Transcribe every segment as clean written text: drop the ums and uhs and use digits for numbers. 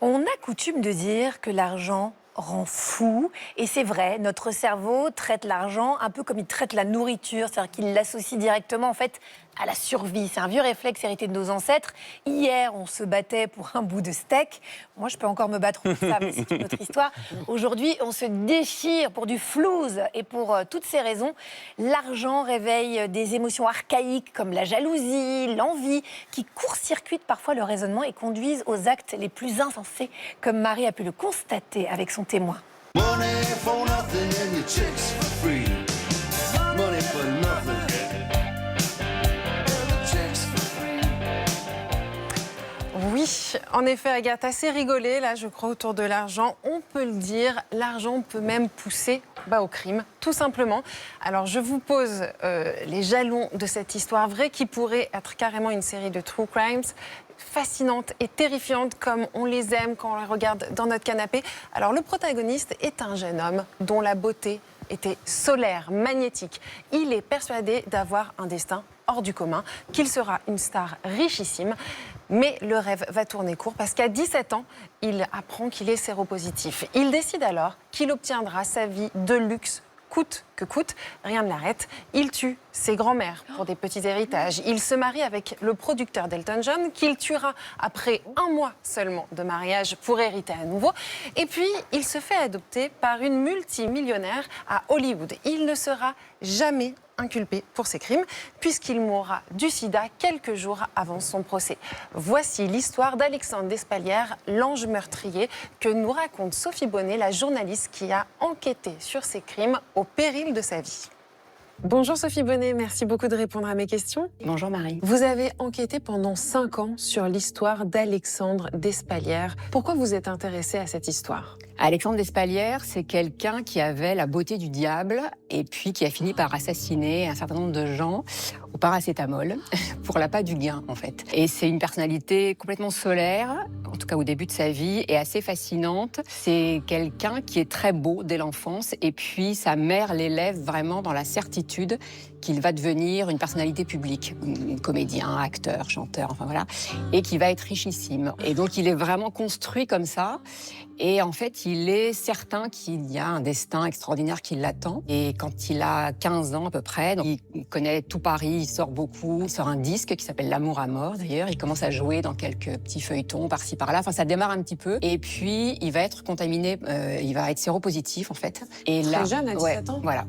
On a coutume de dire que l'argent rend fou. Et c'est vrai, notre cerveau traite l'argent un peu comme il traite la nourriture. C'est-à-dire qu'il l'associe directement en fait à la survie. C'est un vieux réflexe hérité de nos ancêtres. Hier, on se battait pour un bout de steak. Moi, je peux encore me battre pour ça, mais c'est une autre histoire. Aujourd'hui, on se déchire pour du flouze. Et pour toutes ces raisons, l'argent réveille des émotions archaïques comme la jalousie, l'envie, qui court-circuitent parfois le raisonnement et conduisent aux actes les plus insensés, comme Marie a pu le constater avec son témoin. Money for nothing and your chicks for free. Money for nothing. Oui, en effet, Agathe, assez rigolé, là, je crois, autour de l'argent. On peut le dire, l'argent peut même pousser au crime, tout simplement. Alors, je vous pose les jalons de cette histoire vraie qui pourrait être carrément une série de true crimes, fascinantes et terrifiantes comme on les aime quand on les regarde dans notre canapé. Alors, le protagoniste est un jeune homme dont la beauté était solaire, magnétique. Il est persuadé d'avoir un destin hors du commun, qu'il sera une star richissime. Mais le rêve va tourner court parce qu'à 17 ans, il apprend qu'il est séropositif. Il décide alors qu'il obtiendra sa vie de luxe, coûte que coûte, rien ne l'arrête. Il tue ses grands-mères pour des petits héritages. Il se marie avec le producteur d'Elton John, qu'il tuera après 1 mois seulement de mariage pour hériter à nouveau. Et puis, il se fait adopter par une multimillionnaire à Hollywood. Il ne sera jamais inculpé pour ses crimes, puisqu'il mourra du sida quelques jours avant son procès. Voici l'histoire d'Alexandre Despalières, l'ange meurtrier, que nous raconte Sophie Bonnet, la journaliste qui a enquêté sur ces crimes au péril de sa vie. Bonjour Sophie Bonnet, merci beaucoup de répondre à mes questions. Bonjour Marie. Vous avez enquêté pendant 5 ans sur l'histoire d'Alexandre Despalières. Pourquoi vous êtes intéressée à cette histoire ? Alexandre Despalières, c'est quelqu'un qui avait la beauté du diable et puis qui a fini par assassiner un certain nombre de gens au paracétamol pour l'appât du gain en fait. Et c'est une personnalité complètement solaire, en tout cas au début de sa vie, et assez fascinante. C'est quelqu'un qui est très beau dès l'enfance et puis sa mère l'élève vraiment dans la certitude qu'il va devenir une personnalité publique, comédien, acteur, chanteur, enfin voilà, et qui va être richissime. Et donc il est vraiment construit comme ça. Et en fait, il est certain qu'il y a un destin extraordinaire qui l'attend. Et quand il a 15 ans à peu près, donc il connaît tout Paris, il sort beaucoup. Il sort un disque qui s'appelle L'amour à mort d'ailleurs. Il commence à jouer dans quelques petits feuilletons par-ci par-là. Enfin, ça démarre un petit peu. Et puis, il va être contaminé, il va être séropositif en fait. Et très jeune, à 17 ans. Voilà.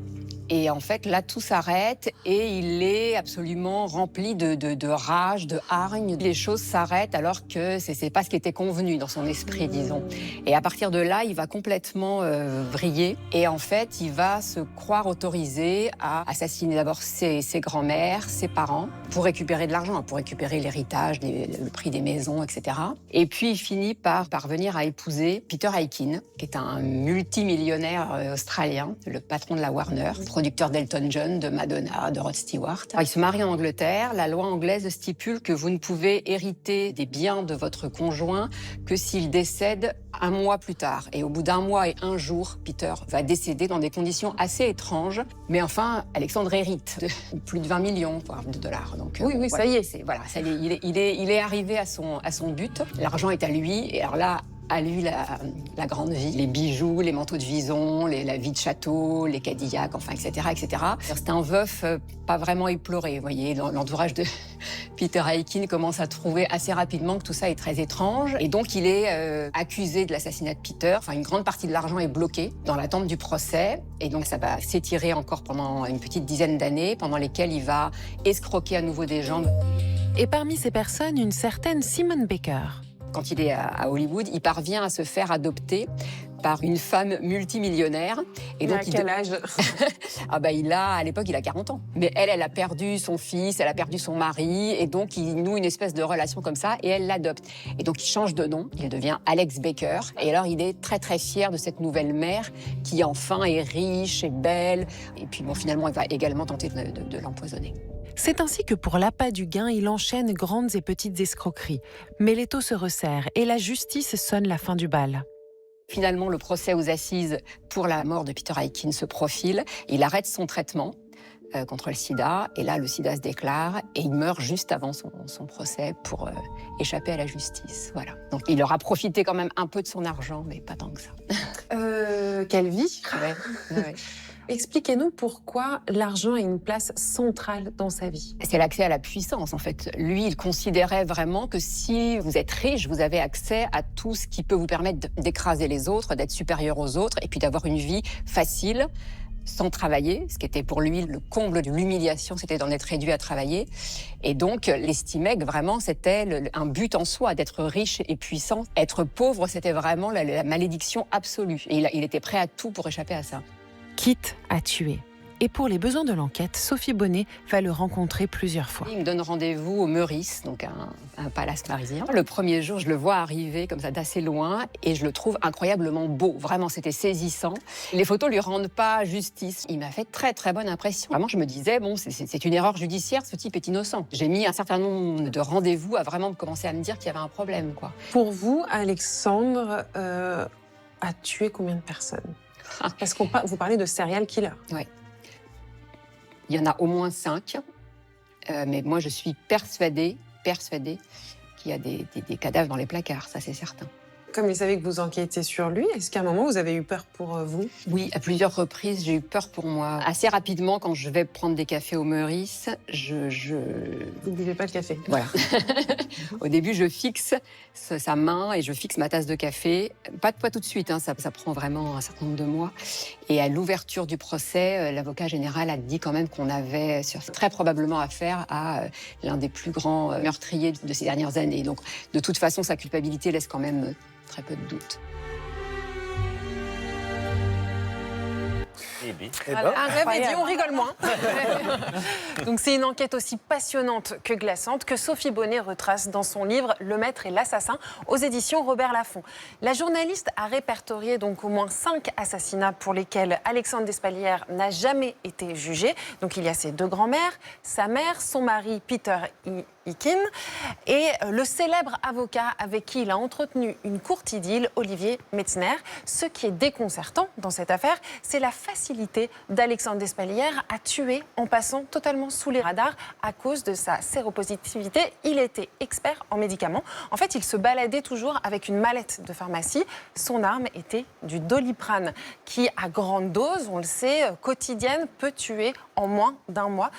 Et en fait, là, tout s'arrête et il est absolument rempli de rage, de hargne. Les choses s'arrêtent alors que c'est pas ce qui était convenu dans son esprit, disons. Et à partir de là, il va complètement vriller. Et en fait, il va se croire autorisé à assassiner d'abord ses grands-mères, ses parents, pour récupérer de l'argent, pour récupérer l'héritage, le prix des maisons, etc. Et puis, il finit par parvenir à épouser Peter Aikin, qui est un multimillionnaire australien, le patron de la Warner, producteur d'Elton John, de Madonna, de Rod Stewart. Il se marie en Angleterre. La loi anglaise stipule que vous ne pouvez hériter des biens de votre conjoint que s'il décède 1 mois plus tard. Et au bout d'1 mois et 1 jour, Peter va décéder dans des conditions assez étranges. Mais enfin, Alexandre hérite de plus de 20 millions de dollars. Donc, oui, voilà, ça y est. Ça y est, il est arrivé à son but. L'argent est à lui. Et alors là, à lui la grande vie, les bijoux, les manteaux de vison, la vie de château, les Cadillacs, enfin, etc., etc. C'est un veuf pas vraiment éploré, vous voyez. L'entourage de Peter Aikin commence à trouver assez rapidement que tout ça est très étrange. Et donc, il est accusé de l'assassinat de Peter. Enfin, une grande partie de l'argent est bloquée dans l'attente du procès. Et donc, ça va s'étirer encore pendant une petite dizaine d'années, pendant lesquelles il va escroquer à nouveau des gens. Et parmi ces personnes, une certaine Simone Baker. Quand il est à Hollywood, il parvient à se faire adopter par une femme multimillionnaire. Et donc, à quel âge? À l'époque, il a 40 ans. Mais elle a perdu son fils, elle a perdu son mari, et donc il noue une espèce de relation comme ça, et elle l'adopte. Et donc il change de nom, il devient Alex Baker. Et alors il est très très fier de cette nouvelle mère qui enfin est riche et belle. Et puis bon, finalement, il va également tenter de l'empoisonner. C'est ainsi que pour l'appât du gain, il enchaîne grandes et petites escroqueries. Mais l'étau se resserre et la justice sonne la fin du bal. Finalement, le procès aux assises pour la mort de Peter Aikin se profile. Il arrête son traitement. contre le sida. Et là, le sida se déclare et il meurt juste avant son procès pour échapper à la justice. Voilà. Donc il aura profité quand même un peu de son argent, mais pas tant que ça. Quelle vie! Ouais. Expliquez-nous pourquoi l'argent a une place centrale dans sa vie. C'est l'accès à la puissance, en fait. Lui, il considérait vraiment que si vous êtes riche, vous avez accès à tout ce qui peut vous permettre d'écraser les autres, d'être supérieur aux autres, et puis d'avoir une vie facile, sans travailler, ce qui était pour lui le comble de l'humiliation, c'était d'en être réduit à travailler. Et donc, il estimait que vraiment, c'était un but en soi, d'être riche et puissant. Être pauvre, c'était vraiment la malédiction absolue. Et il était prêt à tout pour échapper à ça. Quitte à tuer. Et pour les besoins de l'enquête, Sophie Bonnet va le rencontrer plusieurs fois. Il me donne rendez-vous au Meurice, donc un palace parisien. Le premier jour, je le vois arriver comme ça d'assez loin et je le trouve incroyablement beau. Vraiment, c'était saisissant. Les photos lui rendent pas justice. Il m'a fait très très bonne impression. Vraiment, je me disais, bon, c'est une erreur judiciaire, ce type est innocent. J'ai mis un certain nombre de rendez-vous à vraiment commencer à me dire qu'il y avait un problème, quoi. Pour vous, Alexandre a tué combien de personnes? Parce que vous parlez de serial killer. Oui. Il y en a au moins 5, mais moi je suis persuadée qu'il y a des cadavres dans les placards, ça c'est certain. Comme il savait que vous enquêtiez sur lui, est-ce qu'à un moment vous avez eu peur pour vous? Oui, à plusieurs reprises j'ai eu peur pour moi. Assez rapidement, quand je vais prendre des cafés au Meurice, Vous ne buvez pas le café? Voilà. Au début, je fixe sa main et je fixe ma tasse de café. Pas tout de suite, hein, ça prend vraiment un certain nombre de mois. Et à l'ouverture du procès, l'avocat général a dit quand même qu'on avait très probablement affaire à l'un des plus grands meurtriers de ces dernières années. Donc, de toute façon, sa culpabilité laisse quand même très peu de doute. Un rêve est dit, on rigole moins. Donc c'est une enquête aussi passionnante que glaçante que Sophie Bonnet retrace dans son livre Le Maître et l'Assassin aux éditions Robert Laffont. La journaliste a répertorié donc au moins 5 assassinats pour lesquels Alexandre Despalières n'a jamais été jugé. Donc il y a ses 2 grands-mères, sa mère, son mari Peter Hicken et le célèbre avocat avec qui il a entretenu une courte idylle, Olivier Metzner. Ce qui est déconcertant dans cette affaire, c'est la facilité d'Alexandre Despalières à tuer en passant totalement sous les radars à cause de sa séropositivité. Il était expert en médicaments. En fait, il se baladait toujours avec une mallette de pharmacie. Son arme était du Doliprane, qui à grande dose, on le sait, quotidienne, peut tuer en moins d'1 mois.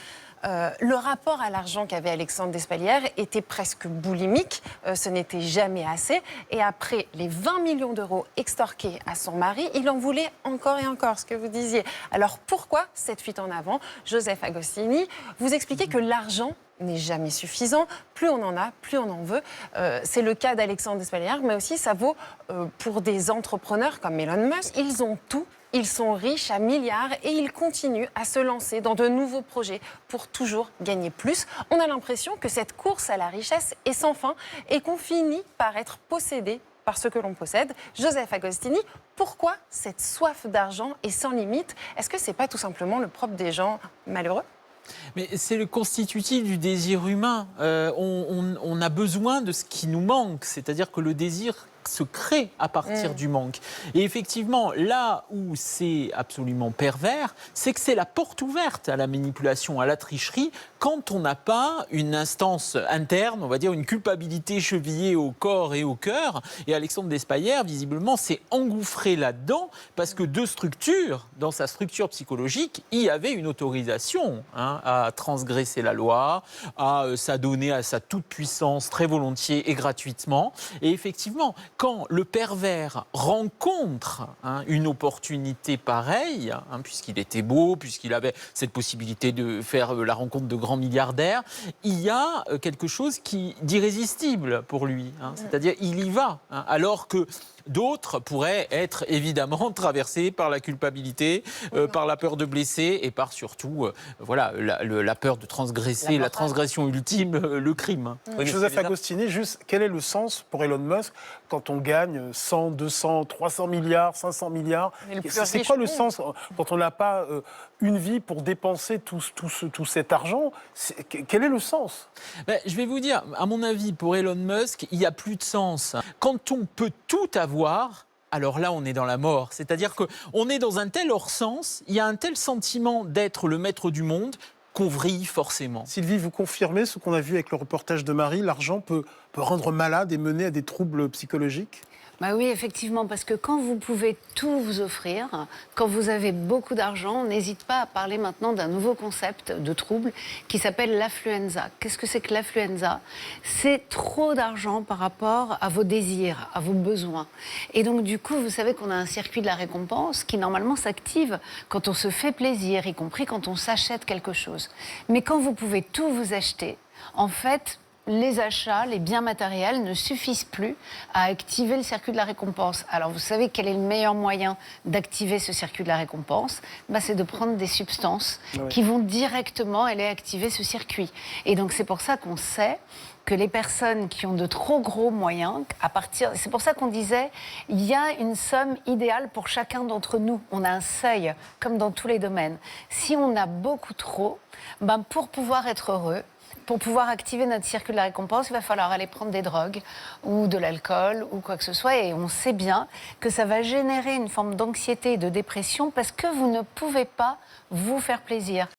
Le rapport à l'argent qu'avait Alexandre Despalières était presque boulimique, ce n'était jamais assez. Et après les 20 millions d'euros extorqués à son mari, il en voulait encore et encore, ce que vous disiez. Alors pourquoi cette fuite en avant? Joseph Agostini, vous expliquez que l'argent n'est jamais suffisant. Plus on en a, plus on en veut. C'est le cas d'Alexandre Despalières, mais aussi ça vaut pour des entrepreneurs comme Elon Musk. Ils ont tout. Ils sont riches à milliards et ils continuent à se lancer dans de nouveaux projets pour toujours gagner plus. On a l'impression que cette course à la richesse est sans fin et qu'on finit par être possédé par ce que l'on possède. Joseph Agostini, pourquoi cette soif d'argent est sans limite? Est-ce que ce n'est pas tout simplement le propre des gens malheureux? Mais c'est le constitutif du désir humain. On a besoin de ce qui nous manque, c'est-à-dire que le désir se crée à partir du manque. Et effectivement, là où c'est absolument pervers, c'est que c'est la porte ouverte à la manipulation, à la tricherie, quand on n'a pas une instance interne, on va dire une culpabilité chevillée au corps et au cœur. Et Alexandre Despalières, visiblement, s'est engouffré là-dedans parce que dans sa structure psychologique, il y avait une autorisation à transgresser la loi, à s'adonner à sa toute-puissance très volontiers et gratuitement. Et effectivement, quand le pervers rencontre une opportunité pareille, puisqu'il était beau, puisqu'il avait cette possibilité de faire la rencontre de grands milliardaires, il y a quelque chose d'irrésistible pour lui. C'est-à-dire, il y va, alors que d'autres pourraient être évidemment traversés par la culpabilité, par la peur de blesser et par surtout la peur de transgresser, la transgression ultime, le crime. Oui, Joseph Agostini, juste quel est le sens pour Elon Musk quand on gagne 100, 200, 300 milliards, 500 milliards? C'est quoi le sens quand on n'a pas une vie pour dépenser tout cet argent? Quel est le sens? Je vais vous dire, à mon avis, pour Elon Musk, il n'y a plus de sens. Quand on peut tout avoir, alors là, on est dans la mort. C'est-à-dire qu'on est dans un tel hors-sens, il y a un tel sentiment d'être le maître du monde qu'on vrille forcément. Sylvie, vous confirmez ce qu'on a vu avec le reportage de Marie, l'argent peut rendre malade et mener à des troubles psychologiques ? Bah oui, effectivement, parce que quand vous pouvez tout vous offrir, quand vous avez beaucoup d'argent, on n'hésite pas à parler maintenant d'un nouveau concept de trouble qui s'appelle l'affluenza. Qu'est-ce que c'est que l'affluenza ? C'est trop d'argent par rapport à vos désirs, à vos besoins. Et donc, du coup, vous savez qu'on a un circuit de la récompense qui, normalement, s'active quand on se fait plaisir, y compris quand on s'achète quelque chose. Mais quand vous pouvez tout vous acheter, en fait, les achats, les biens matériels ne suffisent plus à activer le circuit de la récompense. Alors, vous savez quel est le meilleur moyen d'activer ce circuit de la récompense ? C'est de prendre des substances qui vont directement aller activer ce circuit. Et donc, c'est pour ça qu'on sait que les personnes qui ont de trop gros moyens, c'est pour ça qu'on disait, il y a une somme idéale pour chacun d'entre nous. On a un seuil, comme dans tous les domaines. Si on a beaucoup trop, pour pouvoir être heureux, pour pouvoir activer notre circuit de la récompense, il va falloir aller prendre des drogues ou de l'alcool ou quoi que ce soit. Et on sait bien que ça va générer une forme d'anxiété et de dépression parce que vous ne pouvez pas vous faire plaisir.